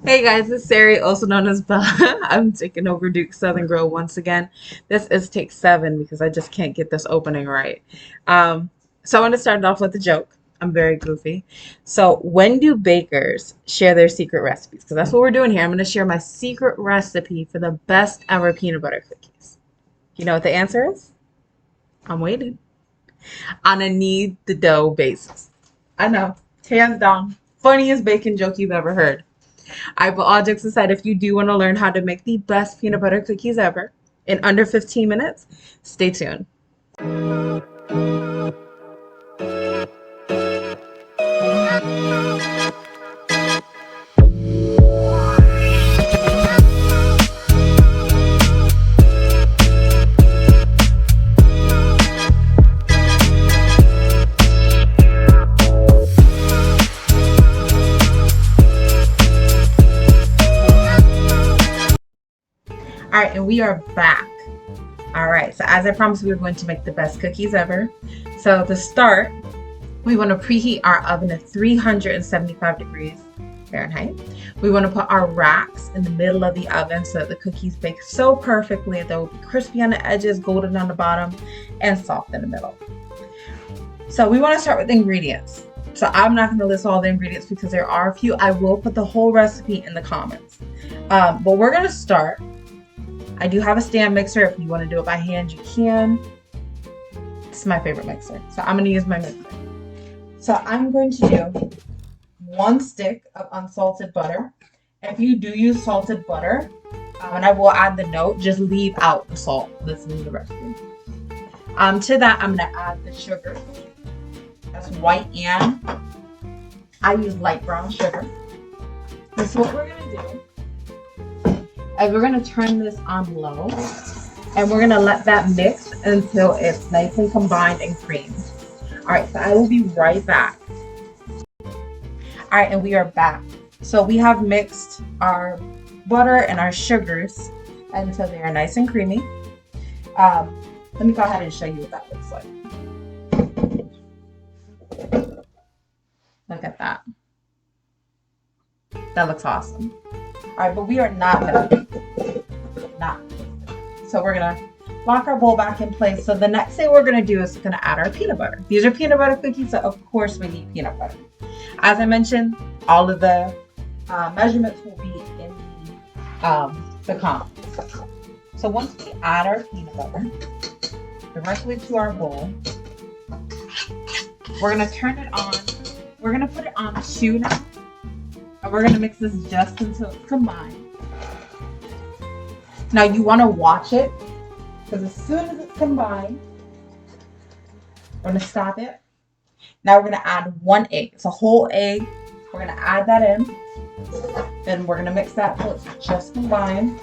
Hey guys, it's Sari, also known as Bella. I'm taking over Duke Southern Grill once again. This is take 7 because I just can't get this opening right. So I want to start it off with a joke. I'm very goofy. So when do bakers share their secret recipes? Because that's what we're doing here. I'm going to share my secret recipe for the best ever peanut butter cookies. You know what the answer is? I'm waiting. On a need the dough basis. I know, hands down, funniest bacon joke you've ever heard. All right, but all jokes aside, if you do want to learn how to make the best peanut butter cookies ever in under 15 minutes, stay tuned. All right, and we are back. All right, so as I promised, we were going to make the best cookies ever. So to start, we want to preheat our oven to 375 degrees Fahrenheit. We want to put our racks in the middle of the oven so that the cookies bake so perfectly. They'll be crispy on the edges, golden on the bottom, and soft in the middle. So we want to start with ingredients. So I'm not going to list all the ingredients because there are a few. I will put the whole recipe in the comments. But we're going to start. I do have a stand mixer. If you want to do it by hand, you can. It's my favorite mixer. So I'm going to use my mixer. So I'm going to do 1 stick of unsalted butter. If you do use salted butter, and I will add the note, just leave out the salt that's in the recipe. To that, I'm going to add the sugar. That's white and I use light brown sugar. So what we're going to do is we're going to turn this on low and we're going to let that mix until it's nice and combined and creamed. All right, so I will be right back. All right, and we are back. So we have mixed our butter and our sugars until they are nice and creamy. Let me go ahead and show you what that looks like. Look at that. That looks awesome. All right, but we are not gonna. So we're gonna lock our bowl back in place. So the next thing we're gonna do is gonna add our peanut butter. These are peanut butter cookies, so of course we need peanut butter. As I mentioned, all of the measurements will be in the comments. So once we add our peanut butter directly to our bowl, we're gonna turn it on. We're gonna put it on 2 now, and we're gonna mix this just until it's combined. Now you want to watch it because as soon as it's combined, we're going to stop it. Now we're going to add 1 egg. It's a whole egg. We're going to add that in. Then we're going to mix that until it's just combined.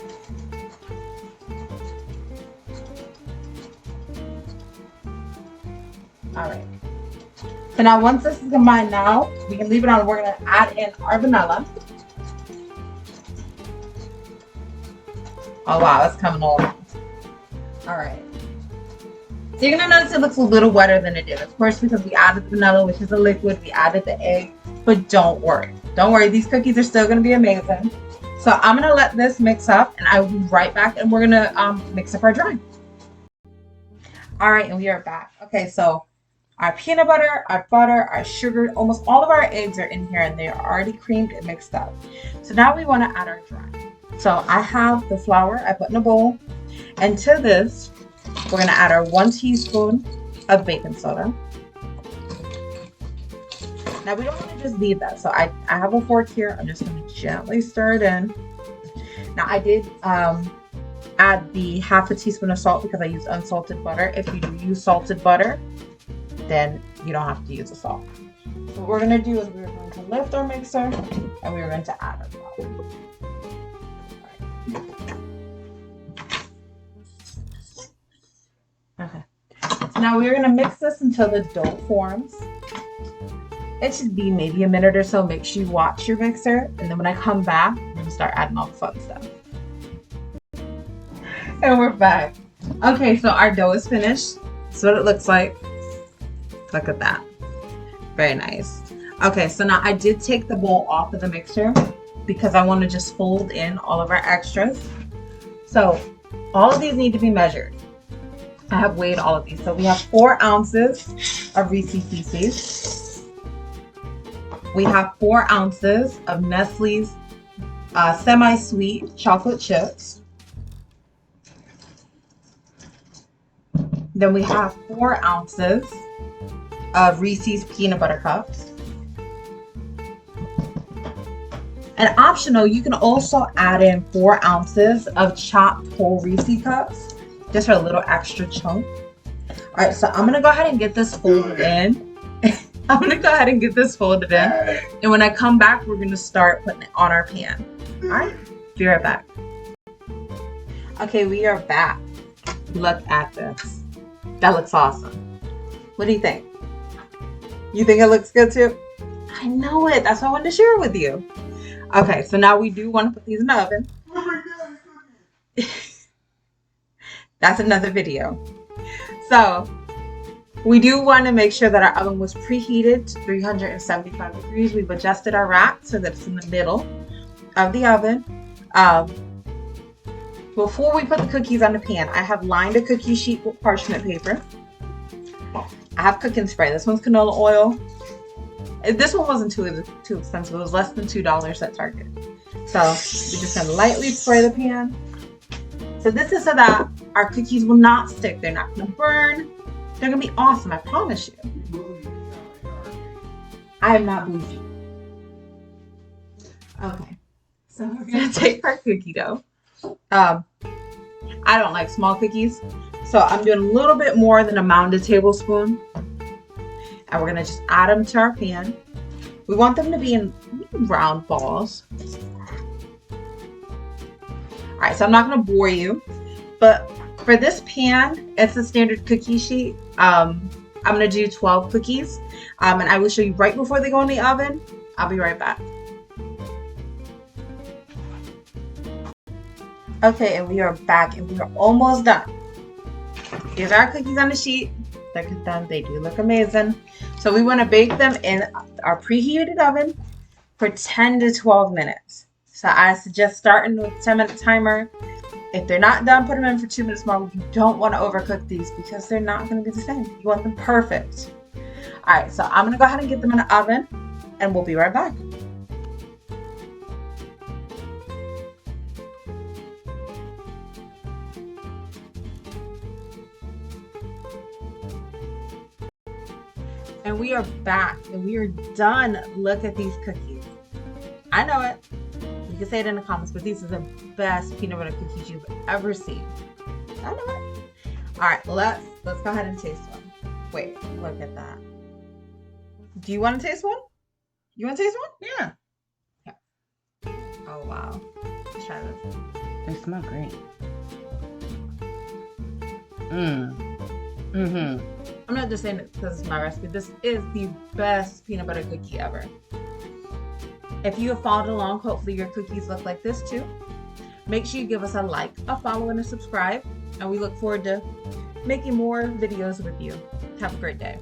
All right. So now once this is combined now, we can leave it on. We're going to add in our vanilla. Oh wow, it's coming all around. All right. So you're gonna notice it looks a little wetter than it did. Of course, because we added the vanilla, which is a liquid, we added the egg, but don't worry. Don't worry, these cookies are still gonna be amazing. So I'm gonna let this mix up and I will be right back and we're gonna mix up our dry. All right, and we are back. Okay, so our peanut butter, our butter, our sugar, almost all of our eggs are in here and they're already creamed and mixed up. So now we wanna add our dry. So I have the flour I put in a bowl, and to this, we're gonna add our 1 teaspoon of baking soda. Now we don't want to just leave that, so I have a fork here. I'm just gonna gently stir it in. Now I did add the 1/2 teaspoon of salt because I used unsalted butter. If you do use salted butter, then you don't have to use the salt. So what we're gonna do is we're going to lift our mixer and we're going to add our flour. Okay, so now we're gonna mix this until the dough forms. It should be maybe a minute or so. Make sure you watch your mixer, and then when I come back, I'm gonna start adding all the fun stuff. And we're back. Okay, so our dough is finished. That's what it looks like. Look at that. Very nice. Okay, so now I did take the bowl off of the mixer because I want to just fold in all of our extras. So all of these need to be measured. I have weighed all of these. So we have 4 ounces of Reese's Pieces. We have 4 ounces of Nestle's semi-sweet chocolate chips. Then we have 4 ounces of Reese's peanut butter cups. And optional, you can also add in 4 ounces of chopped whole Reese's cups, just for a little extra chunk. All right, so I'm gonna go ahead and get this folded in. And when I come back, we're gonna start putting it on our pan. All right, be right back. Okay, we are back. Look at this. That looks awesome. What do you think? You think it looks good too? I know it. That's why I wanted to share it with you. Okay, so now we do want to put these in the oven. That's another video. So we do want to make sure that our oven was preheated to 375 degrees. We've adjusted our rack so that it's in the middle of the oven. Before we put the cookies on the pan, I have lined a cookie sheet with parchment paper. I have cooking spray. This one's canola oil. This one wasn't too expensive. It was less than $2 at Target. So we're just gonna lightly spray the pan. So this is so that our cookies will not stick. They're not gonna burn. They're gonna be awesome, I promise you. I am not bougie. Okay, so we're gonna take our cookie dough. I don't like small cookies, so I'm doing a little bit more than a mounded tablespoon. And we're gonna just add them to our pan. We want them to be in round balls. All right, so I'm not gonna bore you, but for this pan, it's a standard cookie sheet. I'm gonna do 12 cookies, and I will show you right before they go in the oven. I'll be right back. Okay, and we are back, and we are almost done. Here's our cookies on the sheet. Look at them, they do look amazing. So we want to bake them in our preheated oven for 10 to 12 minutes. So I suggest starting with a 10-minute timer. If they're not done, put them in for 2 minutes more. You don't want to overcook these because they're not going to be the same. You want them perfect. All right, so I'm going to go ahead and get them in the oven, and we'll be right back. And we are back, and we are done. Look at these cookies. I know it. You can say it in the comments, but these are the best peanut butter cookies you've ever seen. I know it. All right, let's go ahead and taste one. Wait, look at that. Do you want to taste one? You want to taste one? Yeah. Oh wow. Let's try this. They smell great. Mm-hmm. I'm not just saying it because it's my recipe. This is the best peanut butter cookie ever. If you have followed along, hopefully your cookies look like this too. Make sure you give us a like, a follow, and a subscribe. And we look forward to making more videos with you. Have a great day.